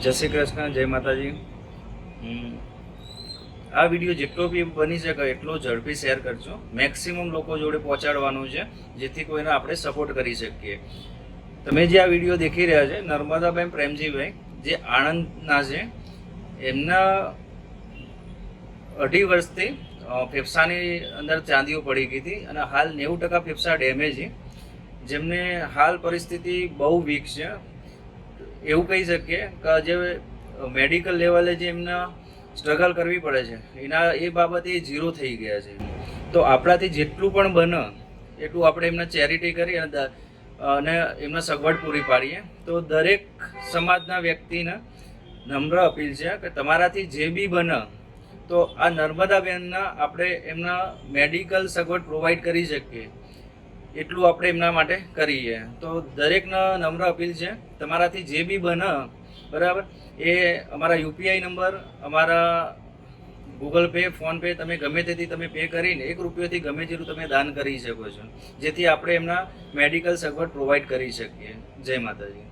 જય શ્રી કૃષ્ણ, જય માતાજી। આ વિડીયો જેટલો બી બની શકે એટલો ઝડપી શેર કરજો। મેક્સિમમ લોકો જોડે પહોંચાડવાનું છે જેથી કોઈને આપણે સપોર્ટ કરી શકીએ। તમે જે આ વિડીયો દેખી રહ્યા છે નર્મદાબેન પ્રેમજીભાઈ જે આણંદના છે, એમના 2.5 વર્ષથી ફેફસાની અંદર ચાંદીઓ પડી ગઈ હતી અને હાલ 90% ફેફસા ડેમેજ છે, જેમને હાલ પરિસ્થિતિ બહુ વીક છે। એવું કહી શકીએ કે જે મેડિકલ લેવલે જે એમને સ્ટ્રગલ કરવી પડે છે એના એ બાબતે એ ઝીરો થઈ ગયા છે। તો આપણાથી જેટલું પણ બને એટલું આપણે એમને ચેરિટી કરી અને એમને સગવડ પૂરી પાડીએ। તો દરેક સમાજના વ્યક્તિને નમ્ર અપીલ છે કે તમારાથી જે બી બને તો આ નર્મદાબેનના આપણે એમના મેડિકલ સગવડ પ્રોવાઈડ કરી શકીએ એટલું આપણે એમના માટે કરીએ। તો દરેકને નમ્ર અપીલ છે તમારાથી જે બી બને બરાબર એ અમારા યુપીઆઈ નંબર, અમારા ગૂગલ પે, ફોન પે તમે ગમે તેથી તમે પે કરીને 1 રૂપિયોથી ગમે તેટલું તમે દાન કરી શકો છો જેથી આપણે એમના મેડિકલ સગવડ પ્રોવાઈડ કરી શકીએ। જય માતાજી।